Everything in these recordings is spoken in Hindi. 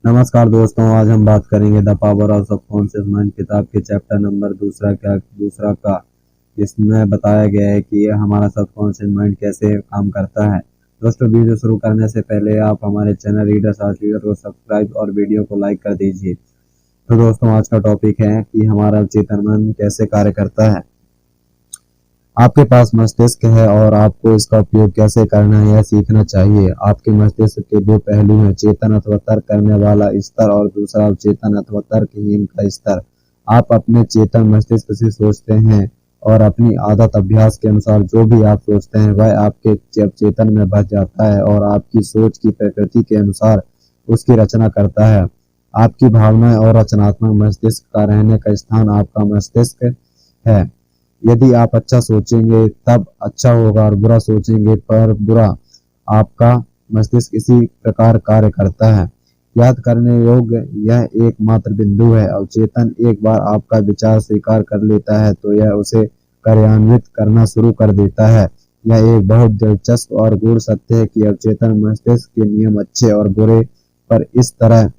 नमस्कार दोस्तों, आज हम बात करेंगे the power of subconscious mind किताब के चैप्टर नंबर दूसरा का। इसमें बताया गया है कि हमारा सबकॉन्शियस माइंड कैसे काम करता है। दोस्तों, वीडियो शुरू करने से पहले आप हमारे चैनल रीडर्स आज रीडर को सब्सक्राइब और वीडियो को लाइक कर दीजिए। तो दोस्तों, आज का टॉपिक है कि हमारा चेतन मन कैसे कार्य करता है। आपके पास मस्तिष्क है और आपको इसका उपयोग कैसे करना है यह सीखना चाहिए। आपके मस्तिष्क के दो पहलू हैं, चेतन अथवा तर्क करने वाला स्तर और दूसरा अवचेतन अथवा तर्कहीन का स्तर। आप अपने चेतन मस्तिष्क से सोचते हैं और अपनी आदत अभ्यास के अनुसार जो भी आप सोचते हैं वह आपके चेतन में बस जाता है और आपकी सोच की प्रकृति के अनुसार उसकी रचना करता है। आपकी भावनाएं और रचनात्मक मस्तिष्क का रहने का स्थान आपका मस्तिष्क है। यदि आप अच्छा सोचेंगे तब अच्छा होगा और बुरा सोचेंगे पर बुरा। आपका मस्तिष्क इसी प्रकार कार्य करता है। याद करने योग्य यह एकमात्र बिंदु है। अवचेतन एक बार आपका विचार स्वीकार कर लेता है तो यह उसे कार्यान्वित करना शुरू कर देता है। यह एक बहुत दिलचस्प और गूढ़ सत्य है कि अवचेतन मस्तिष्क के नियम अच्छे और बुरे पर इस तरह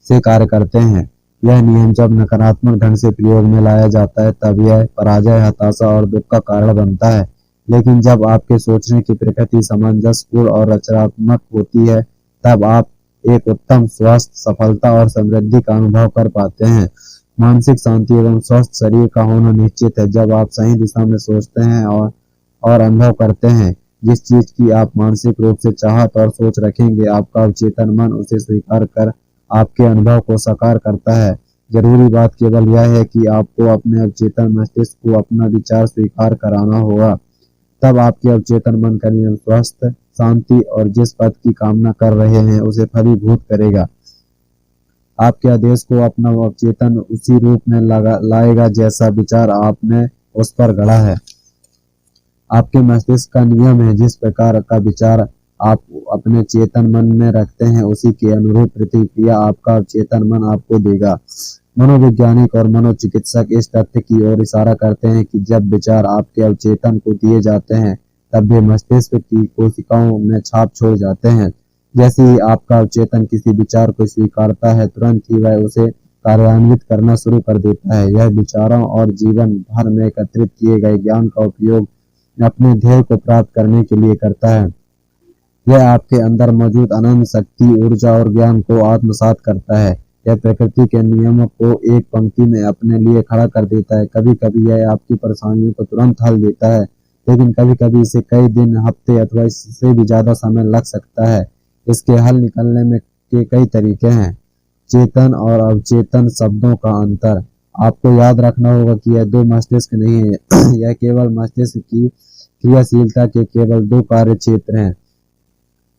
से कार्य करते हैं। यह नियम जब नकारात्मक ढंग से प्रयोग में लाया जाता है तब यह पराजय, हताशा और दुख का कारण बनता है। लेकिन जब आपके सोचने की प्रकृति सामंजस्यपूर्ण और रचनात्मक होती है तब आप एक उत्तम स्वास्थ्य, सफलता और समृद्धि का अनुभव कर पाते हैं। मानसिक शांति एवं स्वस्थ शरीर का होना निश्चित है जब आप सही दिशा में सोचते हैं और अनुभव करते हैं। जिस चीज की आप मानसिक रूप से चाहत और सोच रखेंगे, आपका अवचेतन मन उसे स्वीकार कर आपके अनुभव को साकार करता है। जरूरी बात केवल यह है कि आपको अपने अवचेतन मस्तिष्क को अपना विचार स्वीकार कराना होगा। तब आपके अवचेतन मन का नियम स्वस्थ, शांति और जिस पद की कामना कर रहे हैं उसे फलीभूत करेगा। आपके आदेश को अपना अवचेतन उसी रूप में लाएगा जैसा विचार आपने उस पर गढ़ा है। आपके मस्तिष्क का नियम है, जिस प्रकार का विचार आप अपने चेतन मन में रखते हैं उसी के अनुरूप प्रतिक्रिया आपका चेतन मन आपको देगा। मनोवैज्ञानिक और मनोचिकित्सक इस तथ्य की ओर इशारा करते हैं कि जब विचार आपके अवचेतन को दिए जाते हैं तब वे मस्तिष्क की कोशिकाओं में छाप छोड़ जाते हैं। जैसे ही आपका अवचेतन किसी विचार को स्वीकारता है तुरंत ही वह उसे कार्यान्वित करना शुरू कर देता है। यह विचारों और जीवन भर में एकत्रित किए गए ज्ञान का उपयोग अपने ध्येय को प्राप्त करने के लिए करता है। यह आपके अंदर मौजूद अनंत शक्ति, ऊर्जा और ज्ञान को आत्मसात करता है। यह प्रकृति के नियमों को एक पंक्ति में अपने लिए खड़ा कर देता है। कभी कभी यह आपकी परेशानियों को तुरंत हल देता है, लेकिन कभी कभी इसे कई दिन, हफ्ते अथवा इससे भी ज्यादा समय लग सकता है। इसके हल निकलने में के कई तरीके हैं। चेतन और अवचेतन शब्दों का अंतर। आपको याद रखना होगा कि यह दो मस्तिष्क नहीं है यह केवल मस्तिष्क की क्रियाशीलता के केवल दो कार्य क्षेत्र हैं।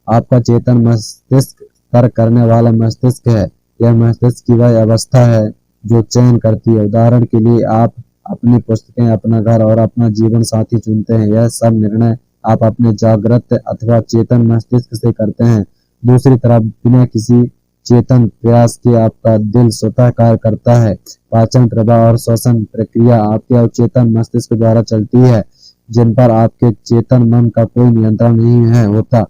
आपका चेतन मस्तिष्क तर्क करने वाला मस्तिष्क है। यह मस्तिष्क की वह अवस्था है जो चयन करती है। उदाहरण के लिए आप अपनी पुस्तकें, अपना घर और अपना जीवन साथी चुनते हैं। यह सब निर्णय आप अपने जागृत अथवा चेतन मस्तिष्क से करते हैं। दूसरी तरफ बिना किसी चेतन प्रयास के आपका दिल स्वतः कार्य करता है। पाचन क्रिया और श्वसन प्रक्रिया आपके अवचेतन मस्तिष्क द्वारा चलती है, जिन पर आपके चेतन मन का कोई नियंत्रण नहीं होता।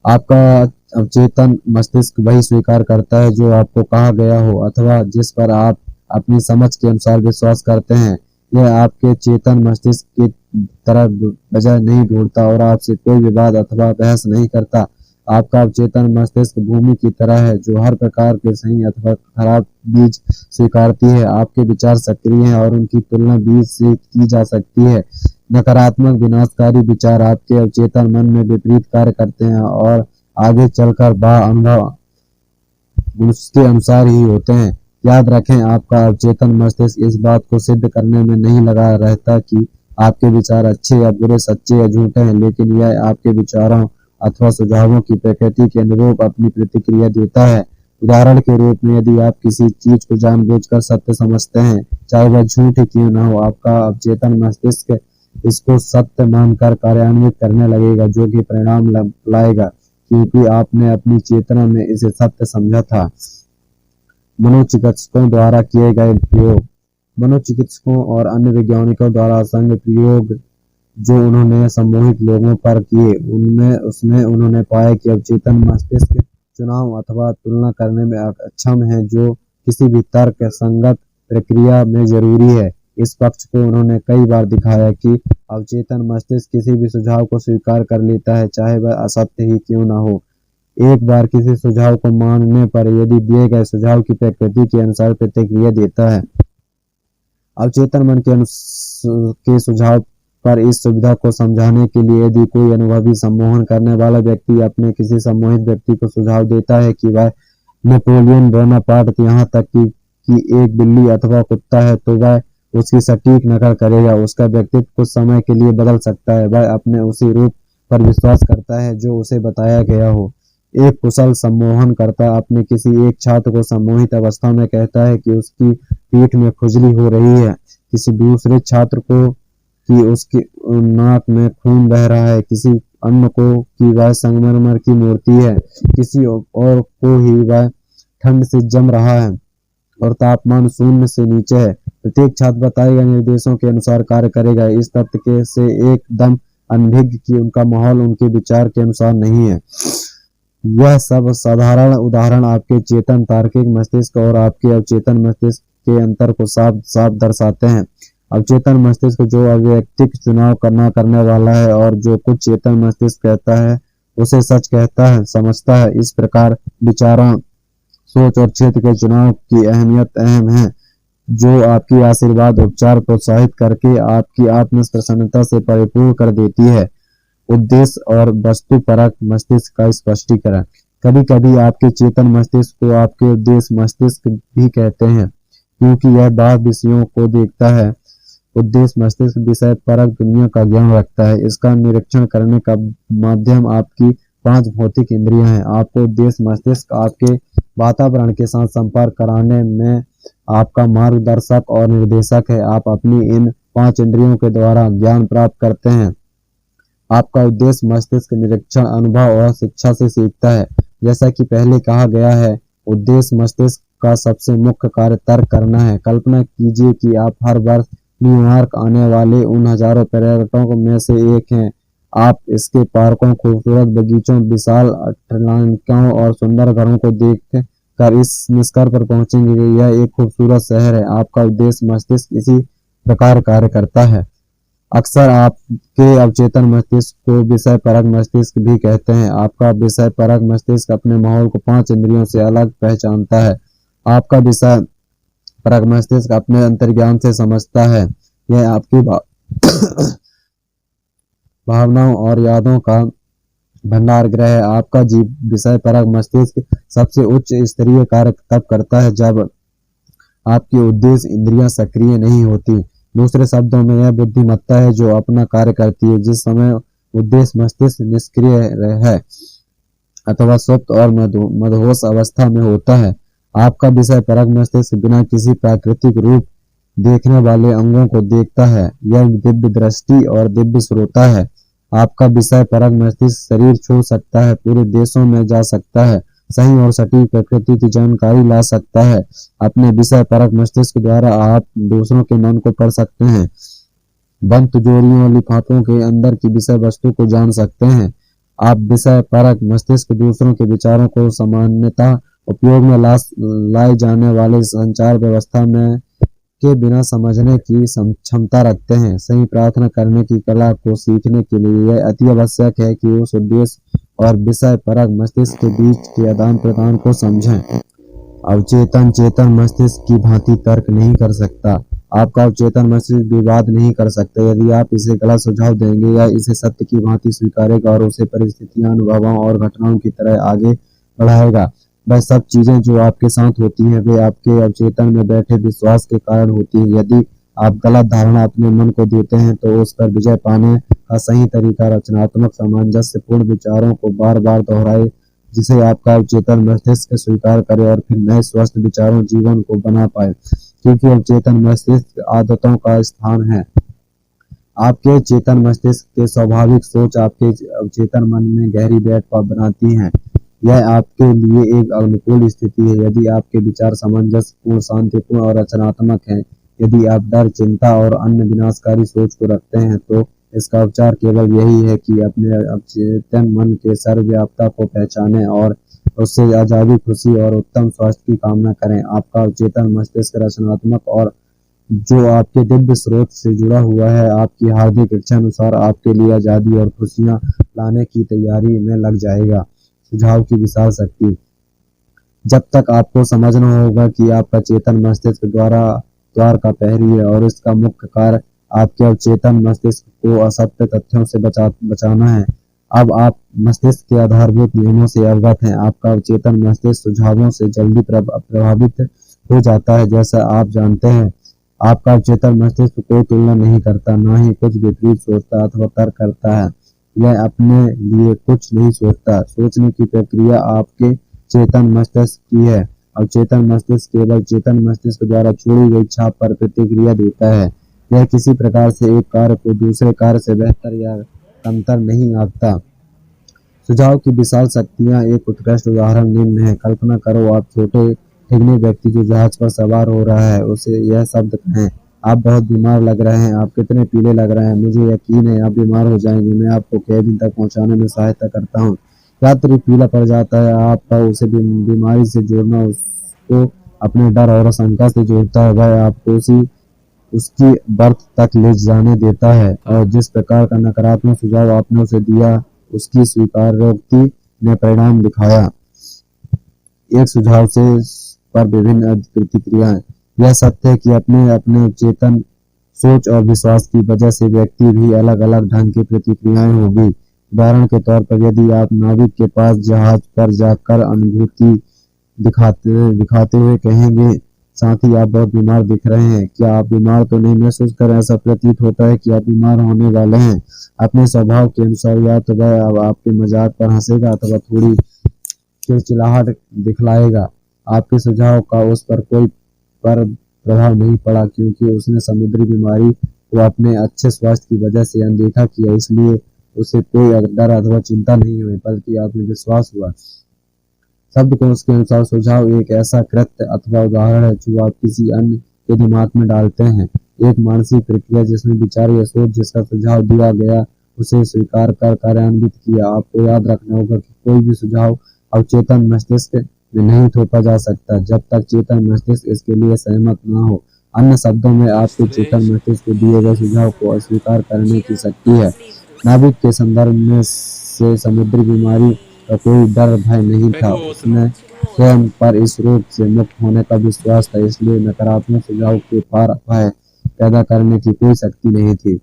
आपका अवचेतन मस्तिष्क वही स्वीकार करता है जो आपको कहा गया हो अथवा जिस पर आप अपनी समझ के अनुसार विश्वास करते हैं। यह आपके चेतन मस्तिष्क की तरह वजह नहीं ढूंढता और आपसे कोई विवाद अथवा बहस नहीं करता। आपका अवचेतन मस्तिष्क भूमि की तरह है जो हर प्रकार के सही अथवा खराब बीज स्वीकारती है। आपके विचार सक्रिय हैं और उनकी तुलना बीज से की जा सकती है। नकारात्मक विनाशकारी विचार आपके अवचेतन मन में विपरीत कार्य करते हैं और आगे चलकर अनुभव उसके अनुसार ही होते हैं। याद रखें, आपका अवचेतन मस्तिष्क इस बात को सिद्ध करने में नहीं लगा रहता कि आपके विचार अच्छे या बुरे, सच्चे या झूठे हैं, लेकिन यह आपके विचारों अथवा सुझावों की प्रकृति के अनुरूप अपनी प्रतिक्रिया देता है। उदाहरण के रूप में, यदि आप किसी चीज को जानबूझकर सत्य समझते हैं, चाहे वह झूठ ही क्यों न हो, आपका अवचेतन मस्तिष्क इसको सत्य मानकर कार्यान्वित करने लगेगा, जो कि परिणाम लाएगा क्योंकि आपने अपनी चेतना में इसे सत्य समझा था। मनोचिकित्सकों द्वारा किए गए प्रयोग। मनोचिकित्सकों और अन्य वैज्ञानिकों द्वारा असंख्य प्रयोग जो उन्होंने सम्मोहित लोगों पर किए, उसमें उन्होंने पाया कि अवचेतन मस्तिष्क चुनाव अथवा तुलना करने में अक्षम हैं, जो किसी भी तर्क संगत प्रक्रिया में जरूरी है। इस पक्ष को उन्होंने कई बार दिखाया कि अवचेतन मस्तिष्क किसी भी सुझाव को स्वीकार कर लेता है, चाहे वह असत्य ही क्यों न हो। एक बार किसी सुझाव को मानने पर यदि दिए गए सुझाव की प्रकृति के अनुसार प्रतिक्रिया देता है, अवचेतन मन के सुझाव पर इस सुविधा को समझाने के लिए यदि कोई अनुभवी सम्मोहन करने वाला व्यक्ति अपने किसी सम्मोहित व्यक्ति को सुझाव देता है कि वह नेपोलियन बोनापार्ट यहाँ तक कि एक बिल्ली अथवा कुत्ता है, तो वह उसकी सटीक नकल करेगा। उसका व्यक्तित्व कुछ समय के लिए बदल सकता है, वह अपने उसी रूप पर विश्वास करता है जो उसे बताया गया हो। एक कुशल सम्मोहनकर्ता अपने किसी एक छात्र को सम्मोहित अवस्था में कहता है कि उसकी पीठ में खुजली हो रही है, किसी दूसरे छात्र को कि उसकी नाक में खून बह रहा है, किसी अन्य को कि वह संगमरमर की मूर्ति है, किसी और को ही वह ठंड से जम रहा है और तापमान शून्य से नीचे है। प्रत्येक छात्र बताए गए निर्देशों के अनुसार कार्य करेगा, इस तथ्य के से एकदम अनभिज्ञ कि उनका माहौल उनके विचार के अनुसार नहीं है। यह सब साधारण उदाहरण आपके चेतन तार्किक मस्तिष्क और आपके अवचेतन मस्तिष्क के अंतर को साफ साफ दर्शाते हैं। अवचेतन मस्तिष्क जो अवैयक्तिक चुनाव करने वाला है और जो कुछ चेतन मस्तिष्क कहता है उसे सच कहता है, समझता है। इस प्रकार विचारों, सोच और क्षेत्र के चुनाव की अहमियत अहम है, जो आपकी आशीर्वाद उपचार प्रोत्साहित करके आपकी आत्म प्रसन्नता से परिपूर्ण कर देती है। उद्देश्य और वस्तुपरक मस्तिष्क का स्पष्टीकरण। कभी कभी आपके चेतन मस्तिष्क को आपके उद्देश्य मस्तिष्क भी कहते हैं, क्योंकि यह बाह्य विषयों को देखता है। उद्देश्य मस्तिष्क विषय परक दुनिया का ज्ञान रखता है। इसका निरीक्षण करने का माध्यम आपकी 5 भौतिक इंद्रियां हैं। आपको उद्देश्य मस्तिष्क आपके वातावरण के साथ संपर्क कराने में आपका मार्गदर्शक और निर्देशक है। आप अपनी इन 5 इंद्रियों के द्वारा ज्ञान प्राप्त करते हैं। आपका उद्देश्य मस्तिष्क निरीक्षण, अनुभव और शिक्षा से सीखता है। जैसा कि पहले कहा गया है, उद्देश्य मस्तिष्क का सबसे मुख्य कार्य तर्क करना है। कल्पना कीजिए कि आप हर वर्ष न्यूयॉर्क आने वाले उन हजारों पर्यटकों में से एक हैं। आप इसके पार्कों, खूबसूरत बगीचों, विशाल अट्लांटिकों और सुंदर घरों को देख कर इस निष्कर्ष पर पहुंचेंगे कि यह एक खूबसूरत शहर है। आपका उद्देश्य मस्तिष्क इसी प्रकार कार्य करता है। अक्सर आपके अवचेतन मस्तिष्क को विषय परक मस्तिष्क भी कहते हैं। आपका विषय परक मस्तिष्क अपने माहौल को 5 इंद्रियों से अलग पहचानता है। आपका विषय परक मस्तिष्क अपने अंतर्ज्ञान से समझता है। यह आपकी भावनाओं और यादों का भंडार गृह है। आपका विषय परक मस्तिष्क सबसे उच्च स्तरीय कार्य तब करता है जब आपकी उद्देश्य इंद्रियां सक्रिय नहीं होती। दूसरे शब्दों में, यह बुद्धिमत्ता है जो अपना कार्य करती है जिस समय उद्देश्य मस्तिष्क निष्क्रिय है अथवा सुप्त और मदहोश अवस्था में होता है। आपका विषय परक मस्तिष्क बिना किसी प्राकृतिक रूप देखने वाले अंगों को देखता है। यह दिव्य दृष्टि और दिव्य श्रोता है। आपका विषय परक मस्तिष्क शरीर छू सकता है, पूरे देशों में जा सकता है, सही और सटीक प्रकृति की जानकारी ला सकता है। अपने विषय परक मस्तिष्क द्वारा आप दूसरों के मन को पढ़ सकते हैं, बंद तिजोरियों और लिफाफों के अंदर की विषय वस्तु को जान सकते हैं। आप विषय परक मस्तिष्क दूसरों के विचारों को सामान्यतः उपयोग में लाए जाने वाले संचार व्यवस्था में के बिना समझने की क्षमता रखते हैं। सही प्रार्थना करने की कला को सीखने के लिए यह अति आवश्यक है कि उस उद्देश्य और विषय परक मस्तिष्क के बीच के आदान प्रदान को समझें। अवचेतन चेतन मस्तिष्क की भांति तर्क नहीं कर सकता। आपका अवचेतन मस्तिष्क विवाद नहीं कर सकता। यदि आप इसे गलत सुझाव देंगे या इसे सत्य की भांति स्वीकारेगा और उसे परिस्थितियां, अनुभवों और घटनाओं की तरह आगे बढ़ाएगा। वह सब चीजें जो आपके साथ होती हैं वे आपके अवचेतन में बैठे विश्वास के कारण होती हैं। यदि आप गलत धारणा अपने मन को देते हैं तो उस पर विजय पाने का सही तरीका रचनात्मक सामंजस्यपूर्ण विचारों को बार बार दोहराए, जिसे आपका अवचेतन मस्तिष्क स्वीकार करे और फिर नए स्वस्थ विचारों जीवन को बना पाए, क्योंकि अवचेतन मस्तिष्क आदतों का स्थान है। आपके चेतन मस्तिष्क के स्वाभाविक सोच आपके अवचेतन मन में गहरी बैठ बनाती हैं। यह आपके लिए एक अनुकूल स्थिति है यदि आपके विचार सामंजस्यपूर्ण, शांतिपूर्ण और रचनात्मक हैं। यदि आप डर, चिंता और अन्य विनाशकारी सोच को रखते हैं तो इसका उपचार केवल यही है कि अपने अवचेतन मन के सर्वव्यापता को पहचानें और उससे आज़ादी, खुशी और उत्तम स्वास्थ्य की कामना करें। आपका अवचेतन मस्तिष्क रचनात्मक और जो आपके दिव्य स्रोत से जुड़ा हुआ है, आपकी हार्दिक इच्छा अनुसार आपके लिए आज़ादी और खुशियाँ लाने की तैयारी में लग जाएगा। सुझाव की विशाल शक्ति। जब तक आपको समझना होगा कि आपका चेतन मस्तिष्क द्वार का प्रहरी है और इसका मुख्य कार्य आपके अवचेतन मस्तिष्क को असत्य तथ्यों से बचाना है। अब आप मस्तिष्क के आधारभूत नियमों से अवगत हैं। आपका अवचेतन मस्तिष्क सुझावों से जल्दी प्रभावित हो जाता है। जैसा आप जानते हैं, आपका अवचेतन मस्तिष्क कोई तुलना नहीं करता, ना ही कुछ विपरीत सोचता अथवा तर्क करता है। यह अपने लिए कुछ नहीं सोचता। सोचने की प्रक्रिया आपके चेतन मस्तिष्क की है। अवचेतन मस्तिष्क केवल चेतन मस्तिष्क द्वारा छोड़ी गई छाप पर प्रतिक्रिया देता है। यह किसी प्रकार से एक कार्य को दूसरे कार्य से बेहतर या कमतर नहीं आंकता। सुझाव की विशाल शक्तियाँ। एक उत्कृष्ट उदाहरण निम्न है। कल्पना करो, आप छोटे ठिगने व्यक्ति जो जहाज पर सवार हो रहा है, उसे यह शब्द कहें, आप बहुत बीमार लग रहे हैं, आप कितने पीले लग रहे हैं, मुझे यकीन है आप बीमार हो जाएंगे, मैं आपको केबिन तक पहुंचाने में सहायता करता हूँ। यात्री पीला पड़ जाता है। आपका उसे बीमारी से जोड़ना उसको अपने डर और आशंका से जोड़ता है। वह आपको उसकी बर्थ तक ले जाने देता है और जिस प्रकार का नकारात्मक सुझाव आपने उसे दिया, उसकी स्वीकारोक्ति ने परिणाम दिखाया। एक सुझाव से पर विभिन्न प्रतिक्रियाएं। यह सत्य है कि अपने अपने चेतन सोच और विश्वास की वजह से व्यक्ति भी अलग अलग ढंग की प्रतिक्रियाएं होगी। उदाहरण के तौर पर, यदि आप नाविक के पास जहाज पर जाकर अनुभूति दिखाते हुए कहेंगे, साथ ही आप बहुत बीमार दिख रहे हैं, क्या आप बीमार तो नहीं महसूस कर रहे हैं? ऐसा प्रतीत होता है कि आप बीमार होने वाले हैं। अपने स्वभाव के अनुसार या तो वह अब आपके मजाक पर हंसेगा अथवा थोड़ी चिड़चिड़ाहट दिखलाएगा। आपके सुझाव का उस पर कोई प्रभाव नहीं पड़ा, क्योंकि उसने समुद्री बीमारी को अपने अच्छे स्वास्थ्य की वजह से अनदेखा किया। इसलिए उसे कोई डर अथवा चिंता नहीं हुई, बल्कि आत्मविश्वास हुआ। शब्दकोश के अनुसार सुझाव एक ऐसा कृत्य अथवा उदाहरण है जो आप किसी अन्य के दिमाग में डालते हैं। एक मानसिक प्रक्रिया जिसमें विचार या सोच जिसका सुझाव दिया गया उसे स्वीकार कर कार्यान्वित किया। आपको याद रखना होगा कि कोई भी सुझाव अवचेतन मस्तिष्क में नहीं थोपा जा सकता जब तक चेतन मस्तिष्क इसके लिए सहमत न हो। अन्य शब्दों में, आपके चेतन मस्तिष्क को दिए गए सुझाव को अस्वीकार करने की शक्ति है। नाविक के संदर्भ में से समुद्री बीमारी का कोई डर भय नहीं था। उसने स्वयं पर इस रोग से मुक्त होने का विश्वास था, इसलिए नकारात्मक सुझाव के पार भय पैदा करने की कोई शक्ति नहीं थी।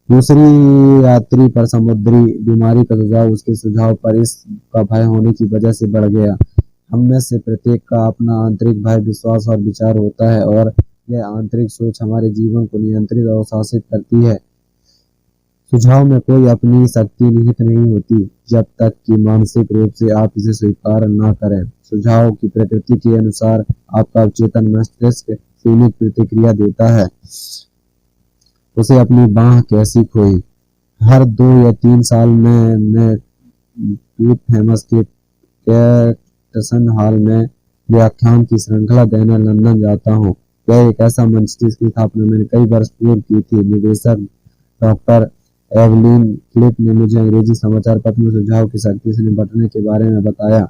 दूसरी यात्री पर समुद्री बीमारी का सुझाव उसके सुझाव पर इसका भय होने की वजह से बढ़ गया। हम में से प्रत्येक का अपना आंतरिक भय, विश्वास और विचार होता है और यह आंतरिक सोच हमारे जीवन को नियंत्रित और शासित करती है। सुझाव में कोई अपनी शक्ति निहित नहीं होती जब तक कि मानसिक रूप से आप इसे स्वीकार न करें। सुझाव की प्रकृति के अनुसार आपका अवचेतन मस्तिष्क सीमित प्रतिक्रिया देता है। उसे अपनी बांह कैसी खोई। हर 2 या 3 साल में मैं टूथ फेमस के कैटसन हॉल में व्याख्यान की श्रृंखला देने लंदन जाता हूँ। यह एक ऐसा मंच जिसकी स्थापना मैंने कई वर्ष पूर्व की थी। निदेशक डॉक्टर एवलिन फिलिप ने मुझे अंग्रेजी समाचार पत्र में सुझाव की शक्ति से निपटने के बारे में बताया।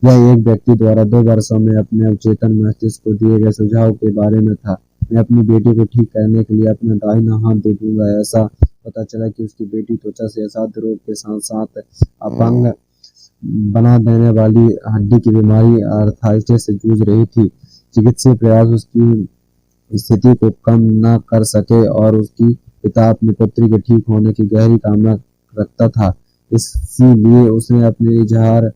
यह एक व्यक्ति द्वारा 2 वर्षों में अपने अवचेतन मस्तिष्क को दिए गए सुझाव के बारे में था। मैं अपनी बेटी को ठीक करने के लिए अपना दाहिना हाथ दे दूंगा। ऐसा पता चला कि उसकी बेटी त्वचा से असाध्य रोग के साथ साथ अपंग बना देने वाली हड्डी की बीमारी आर्थराइटिस से जूझ रही थी। चिकित्सीय प्रयास उसकी स्थिति को कम न कर सके और उसकी पिता अपनी पुत्री के ठीक होने की गहरी कामना रखता था। इसीलिए उसने अपने इजहार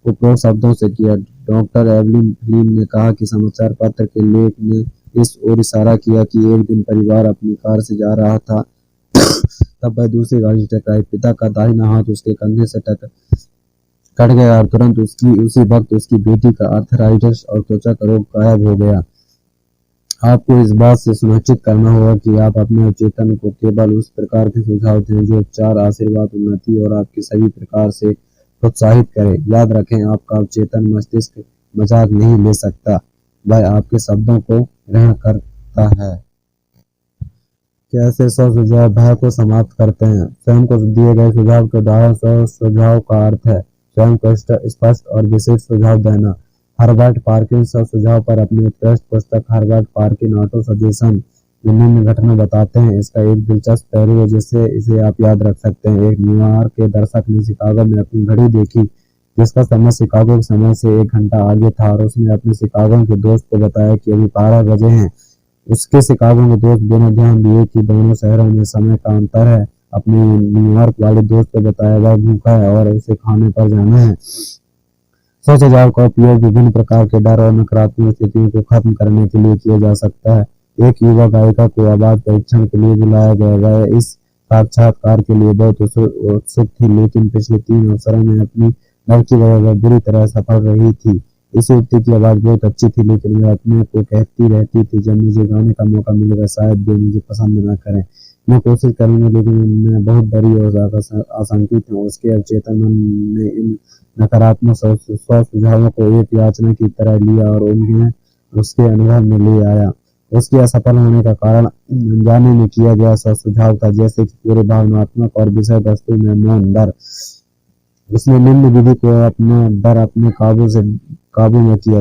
उपरोक्त शब्दों से किया। डॉक्टर एवलिन फिलिप ने कहा कि समाचार पत्र के लेख ने इस ओर इशारा किया कि एक दिन परिवार अपनी कार से जा रहा था तब वह दूसरी गाड़ी से टकराई। पिता का दाहिना हाथ उसके कंधे से कट गया और तुरंत उसी वक्त उसकी बेटी का आर्थराइटिस और त्वचा का रोग गायब हो गया। आपको इस बात से सुनिश्चित करना होगा कि आप अपने अवचेतन को केवल उस प्रकार के सुझाव दें जो उपचार, आशीर्वाद, उन्नति और आपकी सभी प्रकार से प्रोत्साहित करे। याद रखें, आपका अवचेतन मस्तिष्क मजाक नहीं ले सकता, वह आपके शब्दों को ग्रहण करता है। कैसे 100 सुझाव भय को समाप्त करते हैं। स्वयं को दिए गए सुझाव के उदाहरण 100 सुझाव का अर्थ है। स्वयं को स्पष्ट और विशेष सुझाव देना। हर्बर्ट पार्किंस सुझाव पर अपनी उत्कृष्ट पुस्तक हर्बर्ट पार्किन ऑटो सजेशन में निम्न घटना बताते हैं। इसका एक दिलचस्प पहलू है जिससे इसे आप याद रख सकते हैं। एक न्यूयॉर्क के दर्शक ने शिकागो में अपनी घड़ी देखी जिसका समय शिकागो के समय से 1 घंटा आगे था और उसने अपने शिकागो के दोस्त को बताया कि अभी 12 बजे हैं। उसके शिकागो के दोस्त बिना ध्यान दिए कि दोनों शहरों में समय का अंतर है अपने न्यूयॉर्क वाले दोस्त को बताया वह भूखा है और उसे खाने पर जाना है। स्वच्छ सुझाव का उपयोग विभिन्न प्रकार के डर और नकारात्मक स्थितियों को खत्म करने के लिए किया जा सकता है। एक युवा गायिका को आवाज परीक्षण के लिए बुलाया गया। वह इस साक्षात्कार के लिए बहुत उत्सुक थी लेकिन पिछले 3 अवसरों में अपनी डर की वजह वह बुरी तरह सफल रही थी। इस युवती की आवाज बहुत अच्छी थी लेकिन वह अपने को कहती रहती थी जब मुझे गाने का मौका मिलेगा शायद वे मुझे पसंद न करें। मैं कोशिश करूंगी लेकिन मैं बहुत डरी और आशंकित हूँ। उसके अवचेतन मन ने इन नकारात्मक 100 सुझावों को एक याचना की तरह लिया और उन्हें उसके अनुभव में ले आया। उसके असफल होने का कारण अनजाने में किया गया 100 सुझाव था जैसे कि पूरे भावनात्मक और विषय वस्तु में मौन डर। उसने निम्न विधि को अपना डर अपने काबू में किया।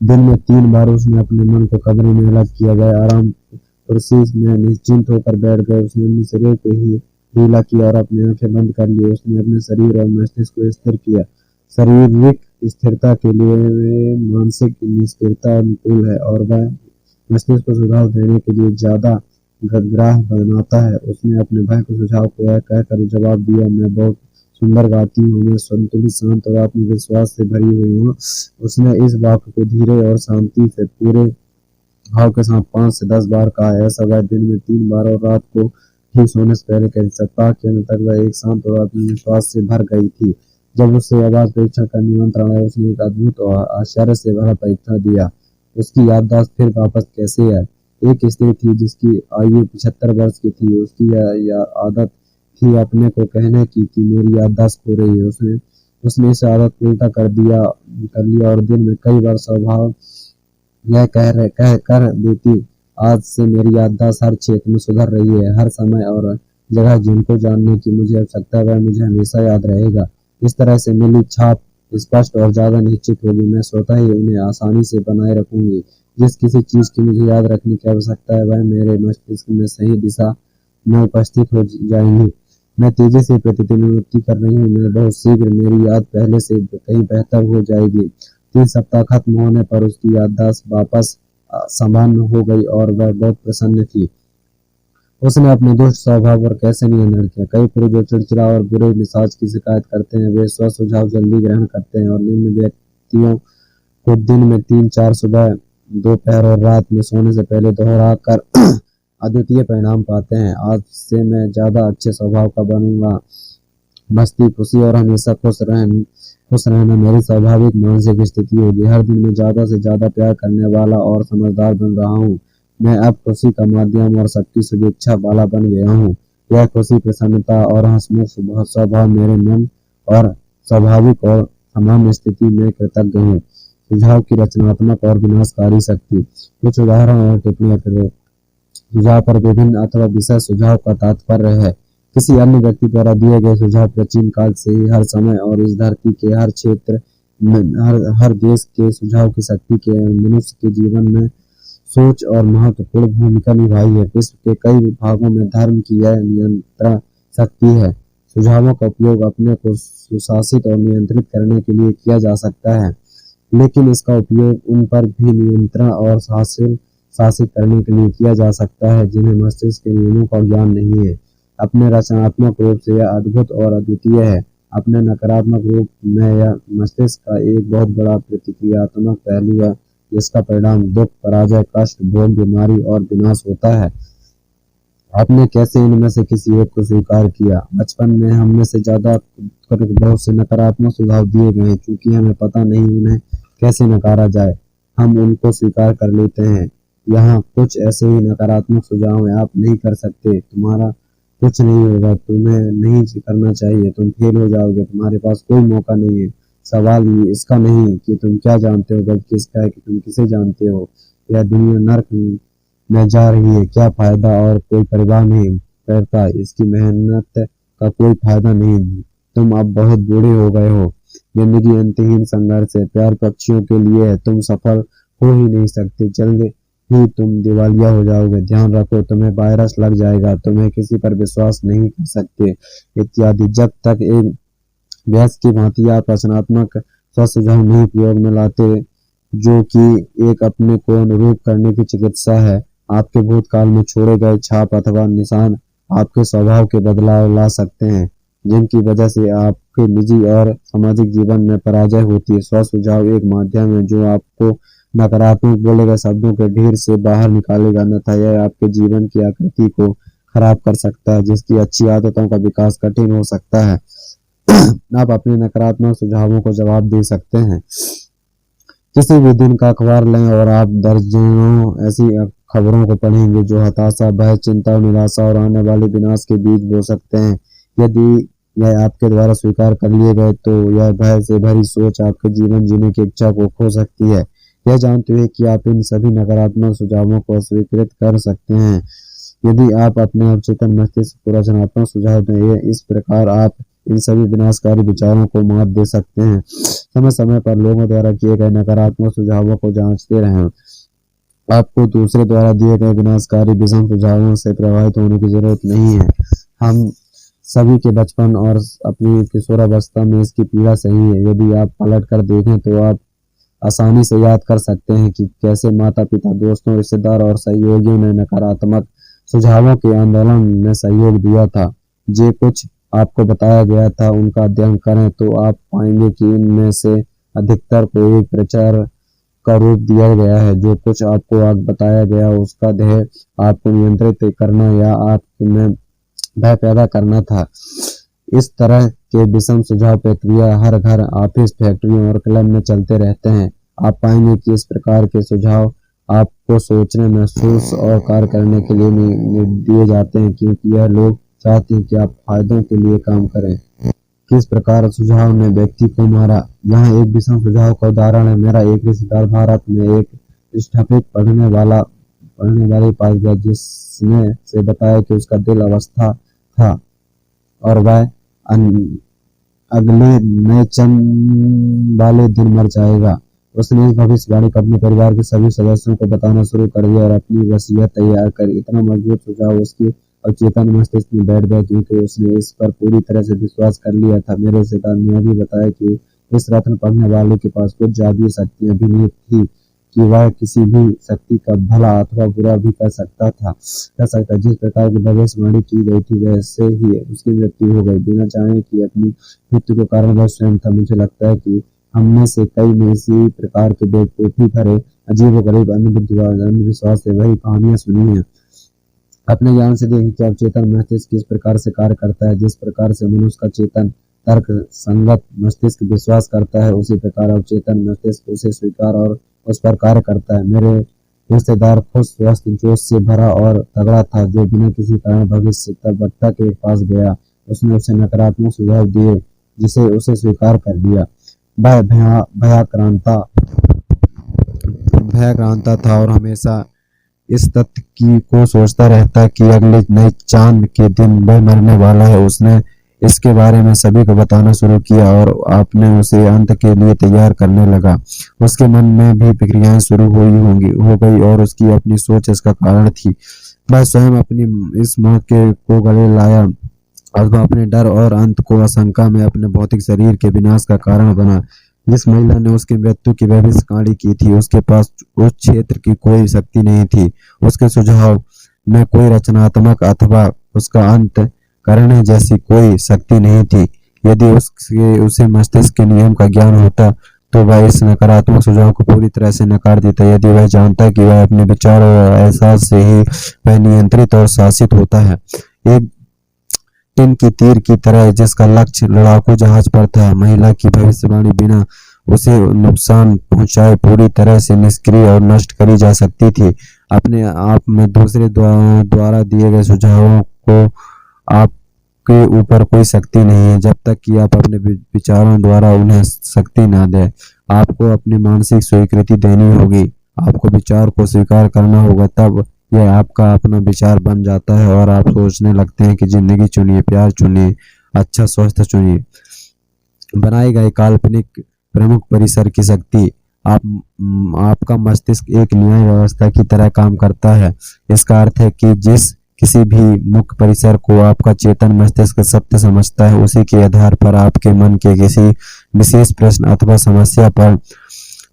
दिन में 3 बार उसने अपने मन को कमरे में अलग किया। वह आराम कुर्सी में निश्चिंत होकर बैठ गए। उसने अपने शरीर को ही ढीला किया और अपनी आंखें बंद कर ली। उसने अपने शरीर और मस्तिष्क को स्थिर किया। शारीरिक स्थिरता के लिए मानसिक स्थिरता अनुकूल है और वह मस्तिष्क को सुझाव देने के लिए ज्यादा ग्राह्य बनाता है। उसने अपने भाई को सुझाव को यह कहकर जवाब दिया, मैं बहुत सुंदर गाती हूँ, मैं संतुलित, शांत और आत्मविश्वास से भरी हुई हूँ। उसने इस वाक्य को धीरे और शांति से पूरे भाव के साथ 5 से 10 बार कहा। ऐसा वह दिन में 3 बार और रात को ठीक सोने से पहले कह सप्ताह के अंत तक वह एक शांत और आत्मविश्वास से भर गई थी। जब उससे आवाज परीक्षण का निमंत्रण आया उसने एक अद्भुत और आश्चर्य से भरा परीक्षण दिया। उसकी याददाश्त फिर वापस कैसे है। एक स्त्री थी जिसकी आयु 75 वर्ष की थी। उसकी यह आदत थी अपने को कहने की कि मेरी याददाश्त खो रही है। उसने इस आदत को उल्टा कर लिया और दिन में कई बार स्वभाव यह कह कर देती, आज से मेरी याददाश्त हर क्षेत्र में सुधर रही है। हर समय और जगह जिनको जानने की मुझे आवश्यकता है वह मुझे हमेशा याद रहेगा। इस तरह से मेरी छाप स्पष्ट और ज्यादा निश्चित होगी। मैं स्वतः ही उन्हें आसानी से बनाए रखूंगी। जिस किसी चीज की मुझे याद रखने की आवश्यकता है वह मेरे मस्तिष्क में सही दिशा में उपस्थित हो जाएंगी। मैं तेजी से प्रतिदिन उन्नति कर रही हूँ। मैं बहुत शीघ्र मेरी याद पहले से कहीं बेहतर हो जाएगी। 3 सप्ताह खत्म होने पर उसकी याददाश्त वापस सामान्य हो गई और वह बहुत प्रसन्न थी। उसने अपने दुष्ट स्वभाव पर कैसे नियंत्रण किया। कई पुरुष जो चिड़चिड़ा और बुरे मिजाज की शिकायत करते हैं वे स्व सुझाव जल्दी ग्रहण करते हैं और निम्न व्यक्तियों को दिन में 3-4 सुबह, दोपहर और रात में सोने से पहले दोहरा कर अद्वितीय परिणाम पाते हैं। आज से मैं ज्यादा अच्छे स्वभाव का बनूंगा। मस्ती, खुशी और हमेशा खुश रहना मेरी स्वाभाविक मानसिक स्थिति होगी। हर दिन मैं ज्यादा से ज्यादा प्यार करने वाला और समझदार बन रहा हूँ। मैं अब खुशी का माध्यम और सबकी शुभेच्छा वाला बन गया हूँ। यह खुशी, प्रसन्नता और हंसमुख स्वभाव मेरे मन और स्वाभाविक और सामान्य स्थिति में कृतज्ञ हूँ। सुझाव की रचनात्मक और विनाशकारी शक्ति। कुछ उदाहरण और टिप्पणियां करो। सुझाव पर विभिन्न अथवा विषय सुझाव का तात्पर्य है किसी अन्य व्यक्ति द्वारा दिए गए सुझाव। प्राचीन काल से ही हर समय और इस धरती के हर क्षेत्र में हर देश के सुझाव की शक्ति के मनुष्य के जीवन में सोच और महत्वपूर्ण भूमिका निभाई है। विश्व के कई भागों में धर्म की यह नियंत्रण शक्ति है। सुझावों का उपयोग अपने को सुशासित और नियंत्रित करने के लिए किया जा सकता है लेकिन इसका उपयोग उन पर भी नियंत्रण और शासित करने के लिए किया जा सकता है जिन्हें मस्तिष्क के नियमों का ज्ञान नहीं है। अपने रचनात्मक रूप से यह अद्भुत और अद्वितीय है। अपने नकारात्मक रूप में यह मस्तिष्क का एक बहुत बड़ा प्रतिक्रियात्मक पहलू है जिसका परिणाम दुख, पराजय, कष्ट, भोग, बीमारी और विनाश होता है। आपने कैसे इनमें से किसी एक को स्वीकार किया। बचपन में हम में से ज्यादा को बहुत से नकारात्मक सुझाव दिए गए हैं। चूंकि हमें पता नहीं उन्हें कैसे नकारा जाए हम उनको स्वीकार कर लेते हैं। यहाँ कुछ ऐसे ही नकारात्मक सुझाव हैं। आप नहीं कर सकते, तुम्हारा कुछ नहीं होगा, तुम्हें नहीं करना चाहिए, तुम फेल हो जाओगे, तुम्हारे पास कोई मौका नहीं है। सवाल इसका नहीं कि तुम क्या जानते हो बल्कि इसका है कि तुम किसे जानते हो। यह दुनिया नर्क में जा रही है, क्या फायदा और कोई परवाह नहीं करता, इसकी मेहनत का कोई फायदा नहीं, तुम अब बहुत बूढ़े हो गए हो। जिंदगी अंतहीन संघर्ष है, प्यार पक्षियों के लिए है, तुम सफल हो ही नहीं सकते, जल्द ही तुम दिवालिया हो जाओगे, ध्यान रखो तुम्हें वायरस लग जाएगा, तुम्हें किसी पर विश्वास नहीं कर सकते इत्यादि। जब तक एक व्यास की भांति आप रचनात्मक सुझाव नहीं प्रयोग में लाते, जो कि एक अपने को अनुरूप करने की चिकित्सा है, आपके भूतकाल में छोड़े गए छाप अथवा निशान आपके स्वभाव के बदलाव ला सकते हैं, जिनकी वजह से आपके निजी और सामाजिक जीवन में पराजय होती है। सुझाव एक माध्यम है जो आपको नकारात्मक बोले गए शब्दों के ढेर से बाहर निकालेगा, अन्यथा यह आपके जीवन की आकृति को खराब कर सकता है, जिसकी अच्छी आदतों का विकास कठिन हो सकता है। आप अपने नकारात्मक सुझावों को जवाब दे सकते हैं। किसी भी दिन का अखबार लें और आप दर्जनों ऐसी खबरों को पढ़ेंगे जो हताशा, भय, चिंता और निराशा और आने वाले विनाश के बीज बो सकते हैं। यदि यह आपके द्वारा स्वीकार कर लिए गए तो यह भय से भरी सोच आपके जीवन जीने की इच्छा को खो सकती है। यह जानते हुए कि आप इन सभी नकारात्मक सुझावों को अस्वीकृत कर सकते हैं। यदि आप अपने अवचेतन मस्तिष्क को रचनात्मक सुझाव दें, इस प्रकार आप इन सभी विनाशकारी विचारों को मात दे सकते हैं। समय समय पर लोगों द्वारा किए गए नकारात्मक सुझावों को जांचते रहें। आपको दूसरे द्वारा दिए गए विनाशकारी विषम सुझावों से प्रभावित होने की जरूरत नहीं है। हम सभी के बचपन और अपनी किशोरावस्था में इसकी पीड़ा सही है। यदि आप पलट कर देखें तो आप आसानी से याद कर सकते हैं कि कैसे माता पिता, दोस्तों, रिश्तेदार और सहयोगियों ने नकारात्मक सुझावों के आंदोलन में सहयोग दिया था। जो कुछ आपको बताया गया था उनका अध्ययन करें तो आप पाएंगे कि इनमें से अधिकतर को एक प्रचार का रूप दिया गया है। जो कुछ आपको बताया गया उसका ध्येय आपको नियंत्रित करना या आप में भय पैदा करना था। इस तरह के विषम सुझाव प्रक्रिया हर घर, ऑफिस, फैक्ट्रियों और क्लब में चलते रहते हैं। आप पाएंगे कि इस प्रकार के सुझाव आपको सोचने, महसूस और कार्य करने के लिए दिए जाते हैं, क्योंकि यह लोग चाहते हैं कि आप फायदों के लिए काम करें। किस प्रकार सुझाव ने व्यक्ति को मारा। यहाँ एक विषम सुझाव का उदाहरण है। मेरा एक रिश्तेदार भारत में एक स्थापित पढ़ने वाली पास गया, जिसने से बताया कि उसका दिल अवस्था था और वह अगले नए चंद वाले दिन मर जाएगा। उसने इस भविष्यवाणी को अपने परिवार के सभी सदस्यों को बताना शुरू कर दिया और अपनी वसीयत तैयार कर इतना मजबूत सुझाव उसकी अवचेतन मस्तिष्क में बैठ गया, क्योंकि उसने इस पर पूरी तरह से विश्वास कर लिया था। मेरे रिश्तेदार ने यह भी बताया कि इस रत्न पढ़ने वाले के पास कुछ जादुई शक्तियां भी नहीं थी कि वह किसी भी शक्ति का भला अथवा बुरा भी कर सकता। जिस प्रकार की भविष्यवाणी की गई थी वैसे ही उसकी मृत्यु हो गई, बिना जाने कि अपनी मृत्यु का कारण वह स्वयं था। मुझे लगता है कि हमने से कई ने इसी प्रकार के बेवकूफी भरे अजीबोगरीब अंधविश्वास से वही कहानियां सुनी है। अपने ज्ञान से देखें कि अवचेतन मस्तिष्क किस प्रकार से कार्य करता है। जिस प्रकार से मनुष्य का चेतन तर्क संगत मस्तिष्क विश्वास करता है, उसी प्रकार अवचेतन मस्तिष्क उसे स्वीकार और उस पर कार्य करता है। मेरे रिश्तेदार खुश, स्वस्थ, जोश से भरा और तगड़ा था, जो बिना किसी कारण भविष्यवक्ता के पास गया। उसने उसे नकारात्मक सुझाव दिए, जिसे उसे स्वीकार कर लिया। वह भयाक्रांता था और हमेशा इस तथ्य को सोचता रहता कि अगले नए चांद के दिन वह मरने वाला है। उसने इसके बारे में सभी को बताना शुरू किया और आपने उसे अंत के लिए तैयार करने लगा। उसके मन में भी प्रक्रियाएं शुरू हो गई और उसकी अपनी सोच इसका कारण थी। वह स्वयं अपनी इस मौके को गले लाया और वह अपने डर और अंत को आशंका में अपने भौतिक शरीर के विनाश का कारण बना। जिस महिला ने उसकी मृत्यु की भविष्यवाणी की थी, उसके पास उस क्षेत्र की कोई शक्ति नहीं थी। उसके सुझाव में कोई रचनात्मक अथवा उसका अंत करने जैसी कोई शक्ति नहीं थी। यदि उसे मस्तिष्क के नियम का ज्ञान होता तो वह इस नकारात्मक सुझाव को पूरी तरह से नकार देता। यदि वह जानता कि वह अपने विचार और एहसास से ही वह नियंत्रित और शासित होता है, एक टिन की तीर की तरह जिसका लक्ष्य लड़ाकू जहाज पर था, महिला की भविष्यवाणी बिना उसे नुकसान पहुंचाए पूरी तरह से निष्क्रिय और नष्ट करी जा सकती थी। अपने आप में दूसरे द्वारा दिए गए सुझावों को आपके ऊपर कोई शक्ति नहीं है, जब तक कि आप अपने विचारों द्वारा उन्हें शक्ति ना दें। आपको अपनी मानसिक स्वीकृति देनी होगी, आपको विचार को स्वीकार करना होगा, तब यह आपका अपना विचार बन जाता है और आप सोचने लगते हैं कि जिंदगी चुनिए, प्यार चुनिए, अच्छा स्वास्थ्य चुनिए। बनाए गए काल्पनिक प्रमुख परिसर की शक्ति। आपका मस्तिष्क एक न्याय व्यवस्था की तरह काम करता है। इसका अर्थ है कि जिस किसी भी मुख्य परिसर को आपका चेतन मस्तिष्क सत्य समझता है, उसी के आधार पर आपके मन के किसी विशेष प्रश्न अथवा समस्या पर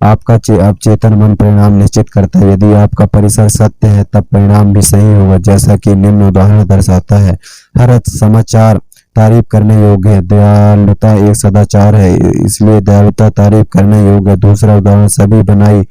आपका अवचेतन मन परिणाम निश्चित करता है। यदि आपका परिसर सत्य है, तब परिणाम भी सही होगा, जैसा कि निम्न उदाहरण दर्शाता है। हर समाचार तारीफ करने योग्य है। दयालुता एक सदाचार है, इसलिए दयालुता तारीफ करने योग्य है। दूसरा उदाहरण, सभी बनाई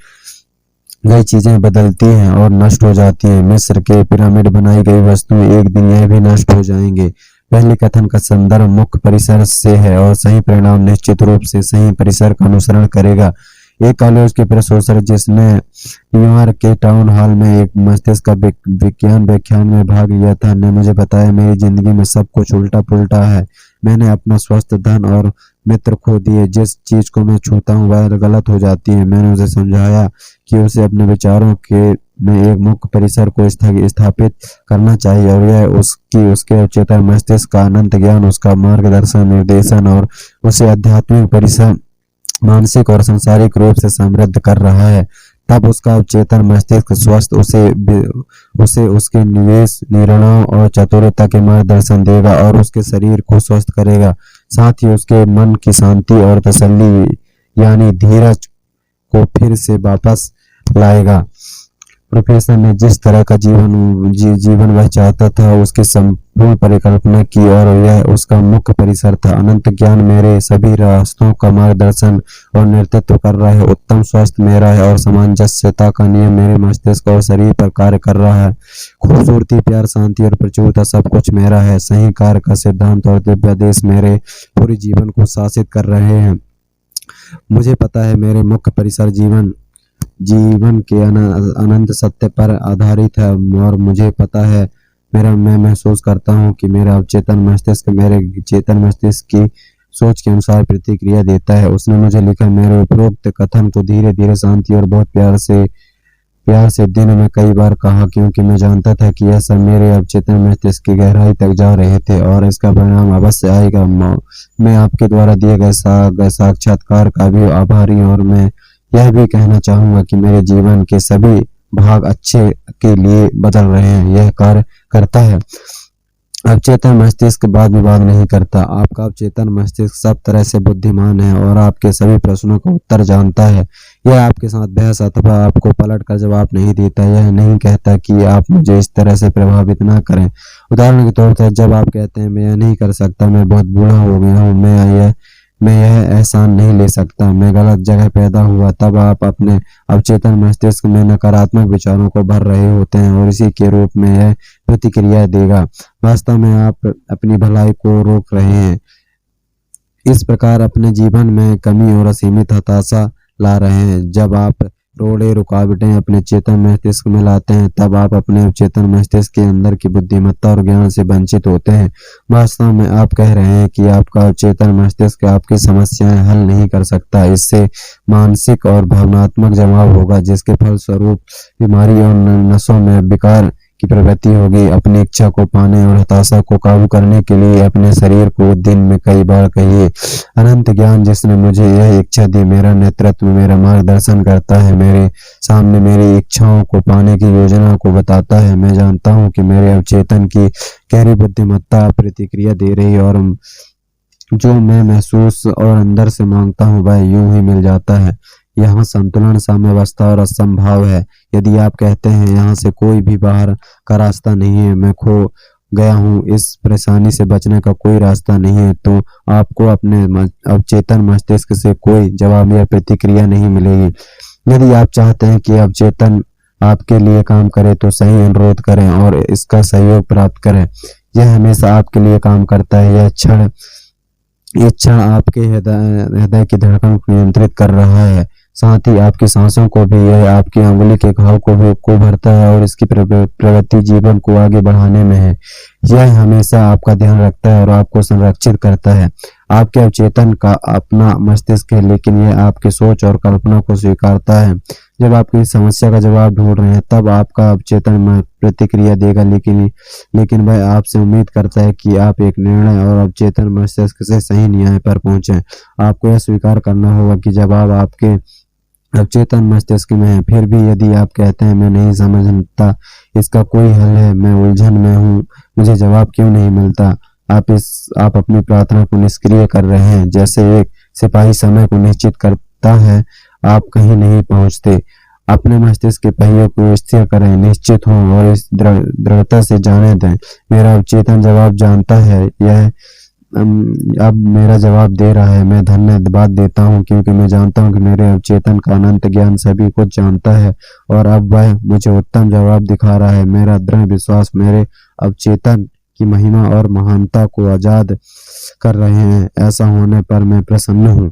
गई चीजें बदलती हैं और नष्ट हो जाती हैं। मिस्र के पिरामिड बनाई गई वस्तुएं एक दिन यह भी नष्ट हो जाएंगे। पहले कथन का संदर्भ मुख्य परिसर से है और सही परिणाम निश्चित रूप से सही परिसर का अनुसरण करेगा। एक कॉलेज के प्रोफेसर जिसने न्यूयॉर्क के टाउन हॉल में एक मस्तिष्क का विज्ञान व्याख्यान में भाग लिया था, ने मुझे बताया, मेरी जिंदगी में सब कुछ उल्टा पुल्टा है। मैंने अपना स्वस्थ धन और मित्र खो दिए। जिस चीज को मैं छूता हूँ वह गलत हो जाती है। मैंने उसे समझाया कि उसे अपने विचारों के में एक मुख्य परिसर को स्थापित करना चाहिए और यह उसके अवचेतन मस्तिष्क का अनंत ज्ञान, उसका मार्गदर्शन, निर्देशन और उसे आध्यात्मिक परिसर मानसिक और सांसारिक रूप से समृद्ध कर रहा है। तब उसका अवचेतन मस्तिष्क स्वस्थ उसे उसके निवेश, निर्णयों और चतुरता के मार्गदर्शन देगा और उसके शरीर को स्वस्थ करेगा। साथ ही उसके मन की शांति और तसल्ली यानी धीरज को फिर से वापस लाएगा। प्रोफेसर ने जिस तरह का जीवन वह चाहता था उसकी संपूर्ण परिकल्पना की और यह उसका मुख्य परिसर था। अनंत ज्ञान मेरे सभी रास्तों का मार्गदर्शन और नेतृत्व कर रहा है। उत्तम स्वास्थ्य मेरा है और सामंजस्यता का नियम मेरे मस्तिष्क और शरीर पर कार्य कर रहा है। खूबसूरती, प्यार, शांति और प्रचुरता सब कुछ मेरा है। सही कार्य का सिद्धांत और दिव्यादेश मेरे पूरे जीवन को शासित कर रहे हैं। मुझे पता है मेरे मुख्य परिसर जीवन के अनंत सत्य पर आधारित है और मुझे पता है मैं महसूस करता हूँ कि मेरा अवचेतन मस्तिष्क मेरे चेतन मस्तिष्क की सोच के अनुसार प्रतिक्रिया देता है। उसने मुझे लिखा, मेरे उपरोक्त कथन को धीरे धीरे, शांति और बहुत प्यार से दिन में कई बार कहा, क्योंकि मैं जानता था कि यह सब मेरे अवचेतन मस्तिष्क की गहराई तक जा रहे थे और इसका परिणाम अवश्य आएगा। मैं आपके द्वारा दिए गए साक्षात्कार का भी आभारी और मैं यह भी कहना चाहूंगा कि मेरे जीवन के सभी भाग अच्छे के लिए बदल रहे हैं। यह कार्य करता है। अवचेतन मस्तिष्क वाद विवाद नहीं करता। आपका अवचेतन मस्तिष्क सब तरह से बुद्धिमान है और आपके सभी प्रश्नों का उत्तर जानता है। यह आपके साथ बहस अथवा आपको पलट कर जवाब नहीं देता। यह नहीं कहता कि आप मुझे इस तरह से प्रभावित ना करें। उदाहरण के तौर पर जब आप कहते हैं मैं यह नहीं कर सकता, मैं बहुत बूढ़ा हो गया हूँ, मैं यह एहसान नहीं ले सकता, मैं गलत जगह पैदा हुआ, तब आप अपने अवचेतन मस्तिष्क में नकारात्मक विचारों को भर रहे होते हैं और इसी के रूप में यह प्रतिक्रिया देगा। वास्तव में आप अपनी भलाई को रोक रहे हैं। इस प्रकार अपने जीवन में कमी और असीमित हताशा ला रहे हैं। जब आप रोड़े रुकावटें अपने चेतन मस्तिष्क में लाते हैं, तब आप अपने चेतन मस्तिष्क के अंदर की बुद्धिमत्ता और ज्ञान से वंचित होते हैं। वास्तव में आप कह रहे हैं कि आपका चेतन मस्तिष्क आपकी समस्याएं हल नहीं कर सकता। इससे मानसिक और भावनात्मक जमाव होगा, जिसके फलस्वरूप बीमारी और नसों में विकार की प्रवृत्ति होगी। अपनी इच्छा को पाने और हताशा को काबू करने के लिए अपने शरीर को दिन में कई बार कहिए, अनंत ज्ञान जिसने मुझे यह इच्छा दी, मेरा नेतृत्व, मेरा मार्गदर्शन करता है, मेरे सामने मेरी इच्छाओं को पाने की योजना को बताता है। मैं जानता हूँ कि मेरे अवचेतन की गहरी बुद्धिमत्ता प्रतिक्रिया दे रही है और जो मैं महसूस और अंदर से मांगता हूँ वह यूं ही मिल जाता है। यहाँ संतुलन, साम्यावस्था और असंभाव है। यदि आप कहते हैं यहाँ से कोई भी बाहर का रास्ता नहीं है, मैं खो गया हूँ, इस परेशानी से बचने का कोई रास्ता नहीं है, तो आपको अपने अवचेतन मस्तिष्क से कोई जवाब या प्रतिक्रिया नहीं मिलेगी। यदि आप चाहते हैं कि अवचेतन आपके लिए काम करे तो सही अनुरोध करें और इसका सहयोग प्राप्त करें। यह हमेशा आपके लिए काम करता है। यह क्षण आपके हृदय की धड़कन को नियंत्रित कर रहा है, साथ ही आपकी सांसों को भी। यह आपकी अंगुली के घाव को भरता है और इसकी प्रवृत्ति जीवन को आगे बढ़ाने में है। यह हमेशा आपका ध्यान रखता है और आपको संरक्षित करता है। आपके अवचेतन का अपना मस्तिष्क है, लेकिन यह आपकी सोच और कल्पना को स्वीकारता है। जब आप किसी समस्या का जवाब ढूंढ रहे हैं तब आपका अवचेतन मन प्रतिक्रिया देगा, लेकिन वह आपसे उम्मीद करता है कि आप एक निर्णय और अवचेतन मस्तिष्क से सही न्याय पर पहुंचे। आपको यह स्वीकार करना होगा कि जवाब आपके अवचेतन मस्तिष्क में है। फिर भी यदि आप कहते हैं मैं नहीं समझता, इसका कोई हल है, मैं उलझन में हूँ, मुझे जवाब क्यों नहीं मिलता, आप अपनी प्रार्थना को निष्क्रिय कर रहे हैं। जैसे एक सिपाही समय को निश्चित करता है, आप कहीं नहीं पहुंचते। अपने मस्तिष्क के पहिए को स्थिर करें, निश्चित हों और इस दृढ़ता से जाने दें, मेरा अवचेतन जवाब जानता है, यह अब मेरा जवाब दे रहा है। मैं धन्यवाद देता हूँ क्योंकि मैं जानता हूँ कि मेरे अवचेतन का अनंत ज्ञान सभी कुछ जानता है और अब वह मुझे उत्तम जवाब दिखा रहा है। मेरा दृढ़ विश्वास मेरे अवचेतन की महिमा और महानता को आजाद कर रहे हैं। ऐसा होने पर मैं प्रसन्न हूँ।